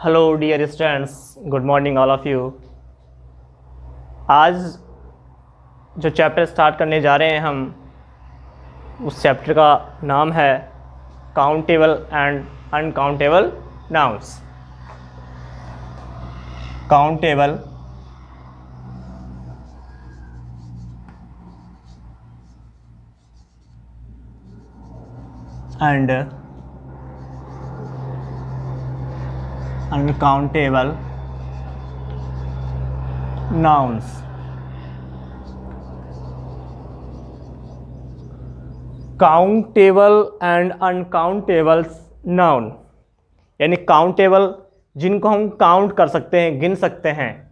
Hello dear students, good morning all of you. आज जो chapter start करने जा रहे हैं हम, उस चैप्टर का नाम है countable and uncountable nouns. Countable and uncountable nouns। Countable and uncountable noun यानी काउंटेबल जिनको हम काउंट कर सकते हैं, गिन सकते हैं,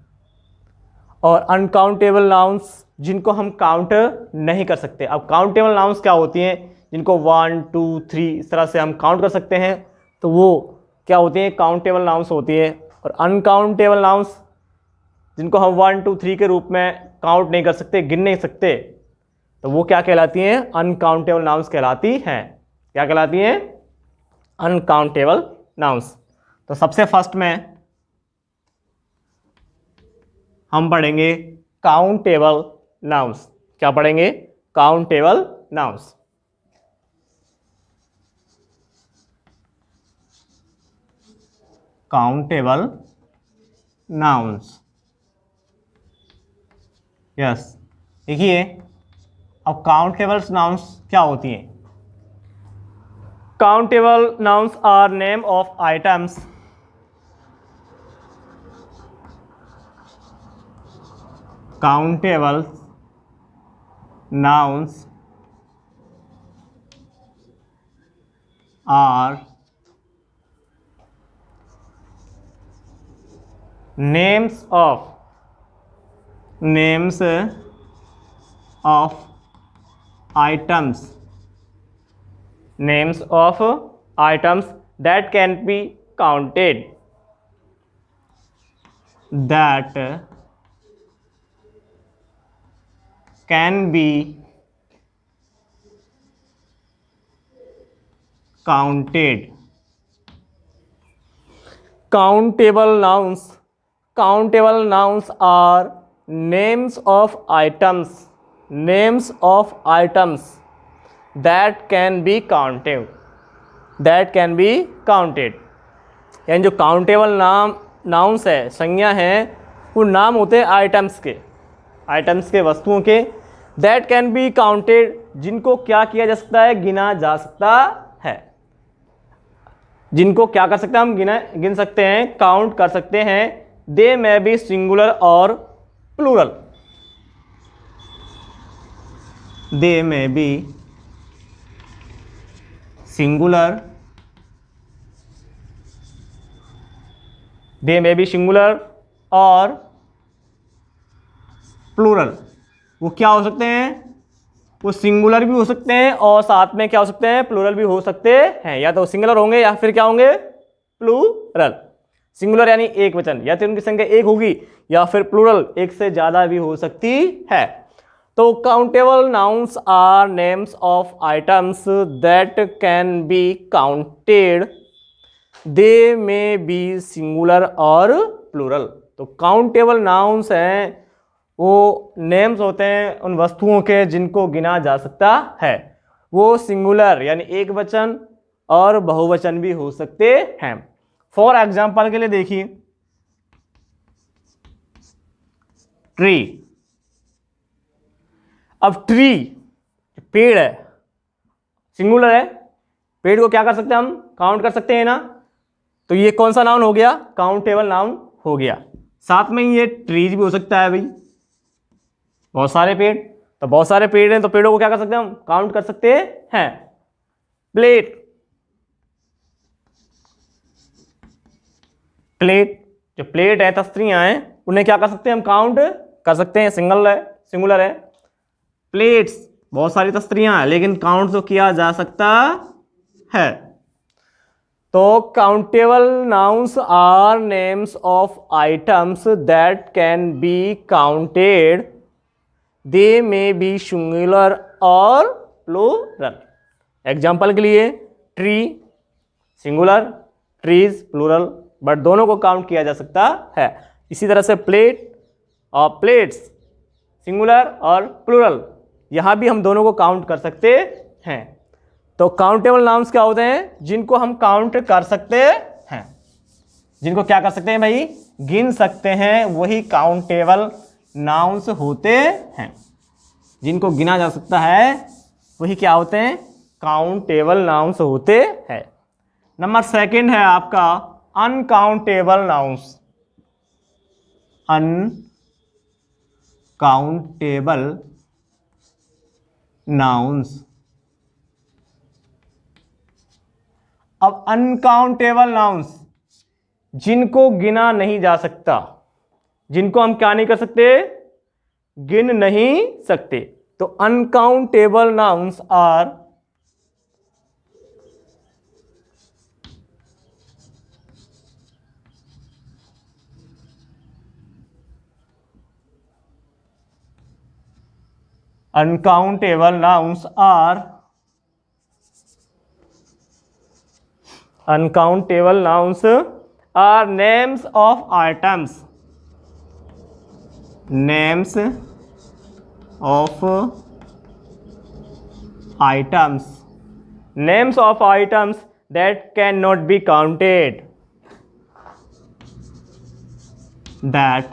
और अनकाउंटेबल नाउन्स जिनको हम काउंट नहीं कर सकते। अब काउंटेबल नाउन्स क्या होती हैं? जिनको 1 2 3 इस तरह से हम काउंट कर सकते हैं, तो वो क्या होती हैं? काउंटेबल नाउन्स होती है। और अनकाउंटेबल नाउन्स जिनको हम 1 2 3 के रूप में काउंट नहीं कर सकते, गिन नहीं सकते, तो वो क्या कहलाती हैं? अनकाउंटेबल नाउन्स कहलाती हैं। क्या कहलाती हैं? Uncountable nouns. तो सबसे फर्स्ट में हम पढ़ेंगे काउंटेबल नाउन्स। क्या पढ़ेंगे? Countable nouns. Countable nouns, yes. देखिए, अब काउंटेबल नाउन्स क्या होती हैं? Countable nouns are name of items countable nouns are names of items that can be counted, that can be counted। countable nouns are names of items that can be counted, यानी जो countable nouns है, संज्ञा हैं, वो नाम होते हैं items के, वस्तुओं के। दैट कैन बी काउंटेड, जिनको क्या किया जा सकता है? गिना जा सकता है। जिनको क्या कर सकते हैं? हम गिन सकते हैं, काउंट कर सकते हैं। दे मे बी सिंगुलर और plural. They may be singular, और प्लूरल। वो क्या हो सकते हैं? वो सिंगुलर भी हो सकते हैं और साथ में क्या हो सकते हैं? प्लूरल भी हो सकते हैं। या तो सिंगुलर होंगे या फिर क्या होंगे? प्लूरल। सिंगुलर यानी एक वचन, या तो उनकी संख्या एक होगी, या फिर प्लूरल एक से ज्यादा भी हो सकती है। तो countable nouns are names of items that can be counted. They may be singular और प्लूरल। तो काउंटेबल नाउन्स हैं, वो नेम्स होते हैं उन वस्तुओं के जिनको गिना जा सकता है। वो सिंगुलर यानी एक वचन और बहुवचन भी हो सकते हैं। फॉर एग्जाम्पल के लिए देखिए, ट्री। अब ट्री पेड़ है, सिंगुलर है। पेड़ को क्या कर सकते हैं? हम काउंट कर सकते हैं ना। तो ये कौन सा नाउन हो गया? काउंटेबल नाउन हो गया। साथ में ये ट्रीज भी हो सकता है भाई, बहुत सारे पेड़। तो बहुत सारे पेड़ हैं, तो पेड़ों को क्या कर सकते हैं? हम काउंट कर सकते हैं। प्लेट, जो प्लेट है, तस्तरियां हैं, उन्हें क्या कर सकते हैं? हम काउंट कर सकते हैं, सिंगुलर है। प्लेट्स, बहुत सारी तस्तरियां हैं, लेकिन काउंट तो किया जा सकता है। तो countable nouns are names of items that can be counted. They may be singular और प्लूरल। एग्जाम्पल के लिए, tree singular, trees plural, but दोनों को काउंट किया जा सकता है। इसी तरह से प्लेट और प्लेट्स सिंगुलर और प्लूरल, यहाँ भी हम दोनों को काउंट कर सकते हैं। तो काउंटेबल नाउन्स क्या होते हैं? जिनको हम काउंट कर सकते हैं, जिनको क्या कर सकते हैं भाई? गिन सकते हैं, वही काउंटेबल नाउन्स होते हैं। जिनको गिना जा सकता है वही क्या होते हैं? काउंटेबल नाउन्स होते हैं। नंबर सेकंड है आपका अनकाउंटेबल नाउन्स। Uncountable nouns. अब अनकाउंटेबल नाउन्स जिनको गिना नहीं जा सकता, जिनको हम क्या नहीं कर सकते? गिन नहीं सकते। तो uncountable nouns are uncountable nouns are names of items, names of items, names of items that cannot be counted, that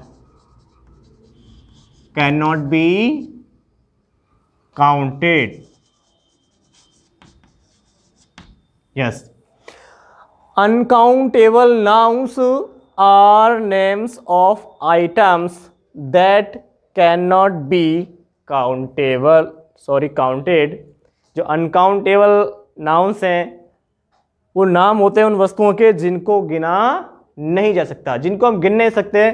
cannot be counted. Yes, uncountable nouns are names of items that cannot be counted. जो uncountable nouns हैं वो नाम होते हैं उन वस्तुओं के जिनको गिना नहीं जा सकता, जिनको हम गिन नहीं सकते,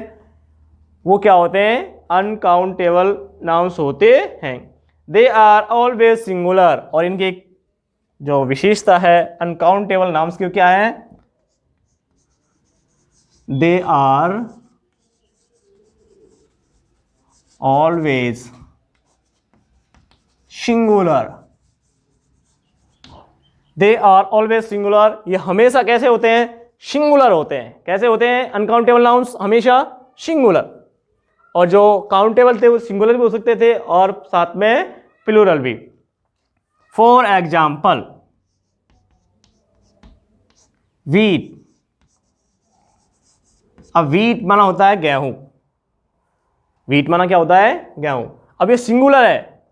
वो क्या होते हैं? अनकाउंटेबल नाउन्स होते हैं। दे आर ऑलवेज सिंगुलर, और इनकी जो विशेषता है अनकाउंटेबल नाउन्स की क्या है? They are always singular. They are always singular, ये हमेशा कैसे होते हैं? सिंगुलर होते हैं। कैसे होते हैं अनकाउंटेबल नाउन्स? हमेशा सिंगुलर। और जो काउंटेबल थे वो सिंगुलर भी हो सकते थे और साथ में प्लूरल भी। For example wheat. अब वीट माना होता है गेहूं। वीट माना क्या होता है? गेहूं। अब ये सिंगुलर है,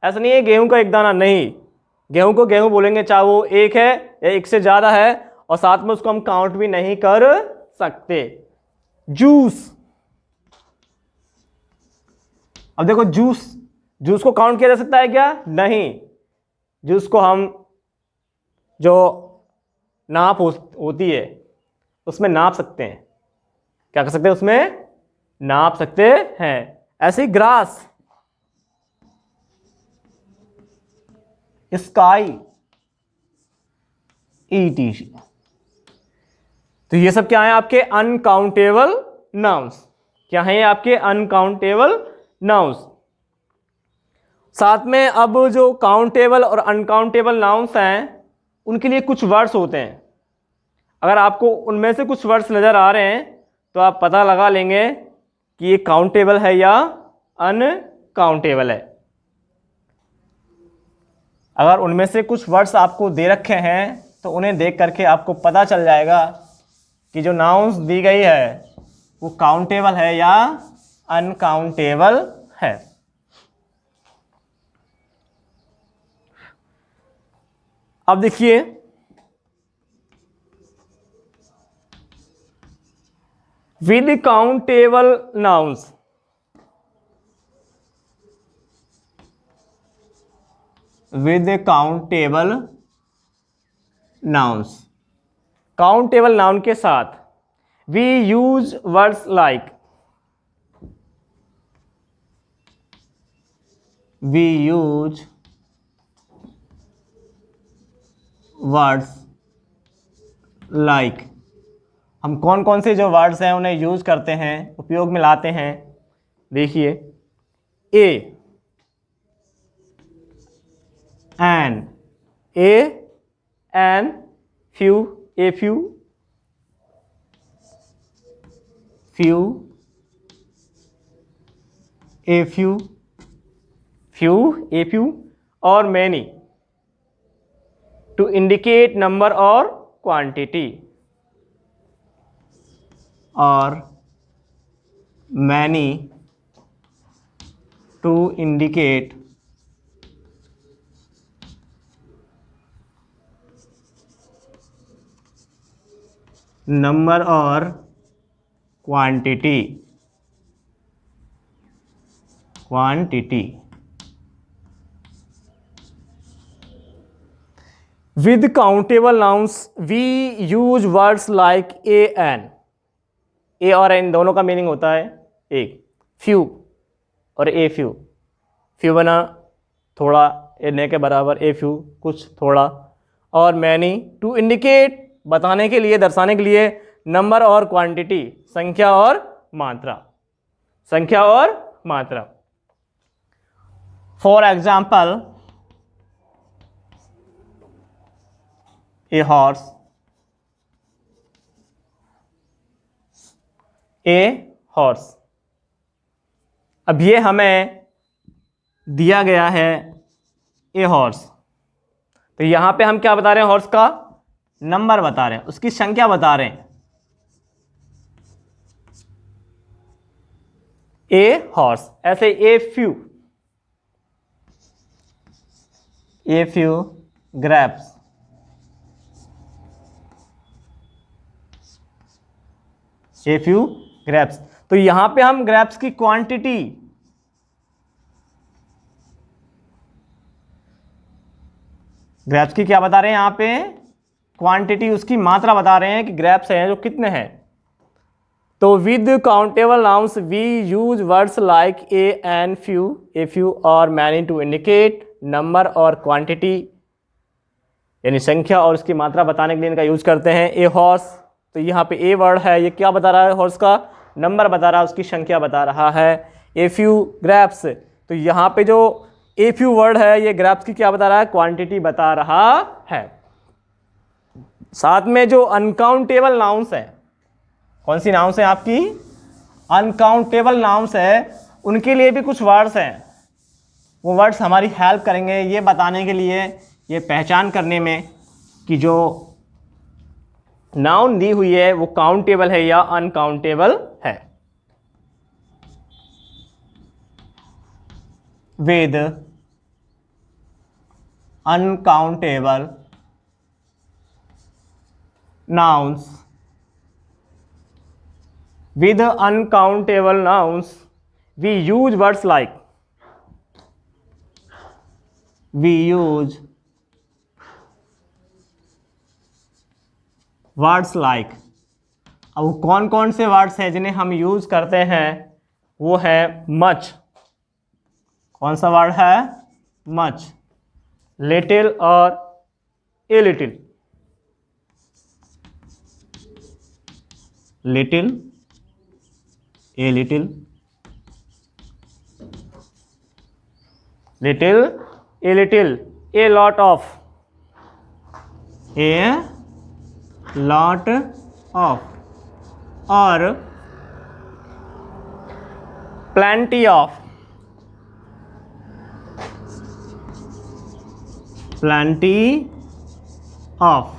ऐसा नहीं है गेहूं का एक दाना, नहीं। गेहूं को गेहूं बोलेंगे चाहे वो एक है या एक से ज्यादा है, और साथ में उसको हम काउंट भी नहीं कर सकते। जूस। अब देखो जूस को काउंट किया जा सकता है क्या? नहीं। जूस को हम जो नाप होती है उसमें नाप सकते हैं। क्या कर सकते हैं? उसमें नाप सकते हैं। ऐसे ही ग्रास, स्काई, ETC। तो ये सब क्या है? आपके अनकाउंटेबल नाउन्स। क्या है आपके? Uncountable nouns. साथ में अब जो काउंटेबल और अनकाउंटेबल नाउन्स हैं उनके लिए कुछ वर्ड्स होते हैं। अगर आपको उनमें से कुछ वर्ड्स नजर आ रहे हैं तो आप पता लगा लेंगे कि ये काउंटेबल है या अनकाउंटेबल है। अगर उनमें से कुछ वर्ड्स आपको दे रखे हैं तो उन्हें देख करके आपको पता चल जाएगा कि जो नाउन्स दी गई है वो काउंटेबल है या अनकाउंटेबल है। अब देखिए with countable nouns, with countable nouns, countable noun के साथ we use words like, we use words like. हम कौन कौन से जो वर्ड्स हैं उन्हें यूज करते हैं, उपयोग में लाते हैं? देखिए a, an, a, an, few, a few, few, a few, few, a few or many to indicate number or quantity, or many to indicate number or quantity. With countable nouns we use words like a n. ए और N दोनों का meaning होता है एक, few और a few. Few बना थोड़ा, ए के बराबर, ए फ्यू कुछ थोड़ा, और मैनी टू इंडिकेट बताने के लिए, दर्शाने के लिए, नंबर और क्वांटिटी संख्या और मात्रा, संख्या और मात्रा। For example a horse, a horse. अब ये हमें दिया गया है ए हॉर्स, तो यहां पे हम क्या बता रहे हैं, हॉर्स का नंबर बता रहे हैं, उसकी संख्या बता रहे हैं। ए हॉर्स, ऐसे a few grapes, a few grapes. तो यहां पे हम ग्रेप्स की क्वांटिटी, ग्रेप्स की क्या बता रहे हैं यहां पे, क्वांटिटी, उसकी मात्रा बता रहे हैं कि ग्रेप्स हैं जो कितने हैं। तो with countable nouns we use words like a and few, a few और मैनी टू इंडिकेट नंबर और क्वांटिटी, यानी संख्या और उसकी मात्रा बताने के लिए इनका यूज करते हैं। ए हॉर्स, तो यहाँ पे ए वर्ड है, ये क्या बता रहा है, हॉर्स का नंबर बता रहा है, उसकी संख्या बता रहा है। ए फ्यू ग्रेप्स, तो यहाँ पे जो ए फ्यू वर्ड है ये ग्रेप्स की क्या बता रहा है, क्वांटिटी बता रहा है। साथ में जो अनकाउंटेबल नाउन्स है, कौन सी नाउन्स है आपकी, अनकाउंटेबल नाउन्स है, उनके लिए भी कुछ वर्ड्स हैं। वो वर्ड्स हमारी हेल्प करेंगे ये बताने के लिए, ये पहचान करने में कि जो नाउन दी हुई है वो काउंटेबल है या अनकाउंटेबल है। With uncountable nouns, with uncountable nouns we use words like, we use words like. अब वो कौन कौन से वर्ड्स हैं जिन्हें हम यूज करते हैं, वो है मच, कौन सा वर्ड है, मच, लिटिल और a little, little, a little, little, a little, a lot of, a lot of, और plenty of, plenty of,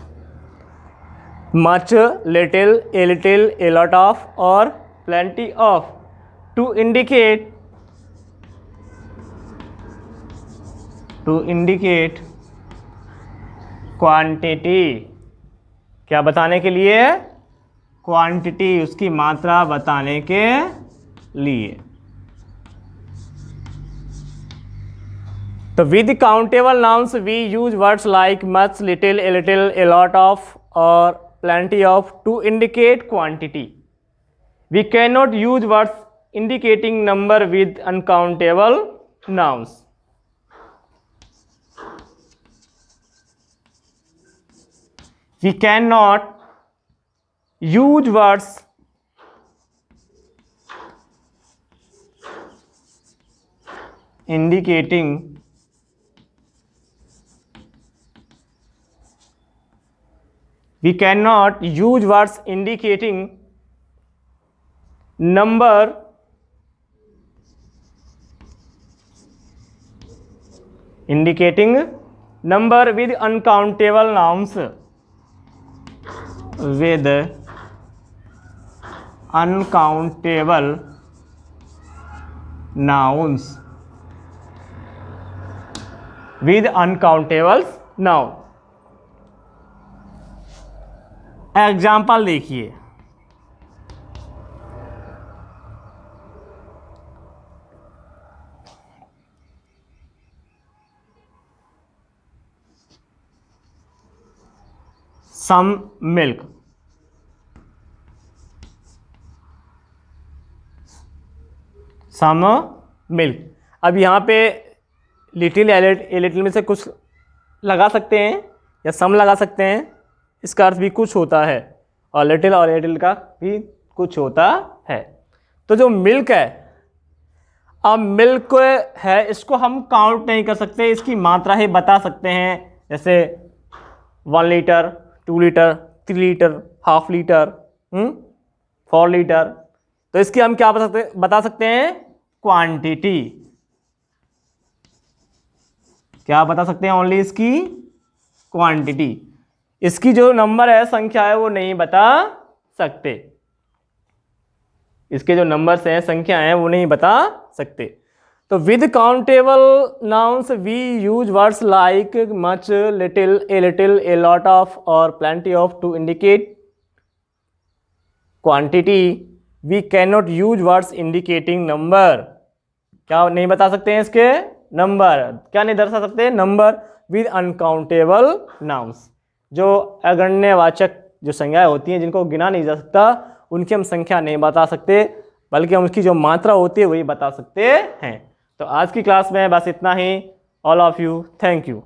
much, little, a lot of और plenty of, to indicate quantity, क्या बताने के लिए, quantity, उसकी मात्रा बताने के लिए। तो with countable nouns we use words like much, little, a lot of और plenty of to indicate quantity. We can not use words indicating number with uncountable nouns. We cannot use words indicating number indicating number with uncountable nouns, with uncountable nouns, with uncountable noun। Example देखिए, some milk, some milk। अब यहाँ पे little a little में से कुछ लगा सकते हैं या सम लगा सकते हैं, इसका अर्थ भी कुछ होता है, और लिटिल और ए लिटिल का भी कुछ होता है। तो जो मिल्क है, अब मिल्क है, इसको हम काउंट नहीं कर सकते, इसकी मात्रा ही बता सकते हैं, जैसे 1 litre, 2 litre, 3 litre, half litre, 4 litre. तो इसकी हम क्या बता सकते हैं? क्वांटिटी। क्या बता सकते हैं? ओनली इसकी क्वांटिटी। इसकी जो नंबर है, संख्या है, वो नहीं बता सकते। इसके जो नंबर्स हैं, संख्या हैं, वो नहीं बता सकते। तो with countable nouns we use words like much, little, a lot of और plenty of to indicate quantity. We can not use words indicating number. क्या नहीं बता सकते हैं इसके? नंबर। क्या नहीं दर्शा सकते? Number with uncountable nouns. जो अगण्यवाचक जो संज्ञाएं होती हैं, जिनको गिना नहीं जा सकता, उनकी हम संख्या नहीं बता सकते, बल्कि हम उसकी जो मात्रा होती है वही बता सकते हैं। तो आज की क्लास में बस इतना ही। All of you, thank you.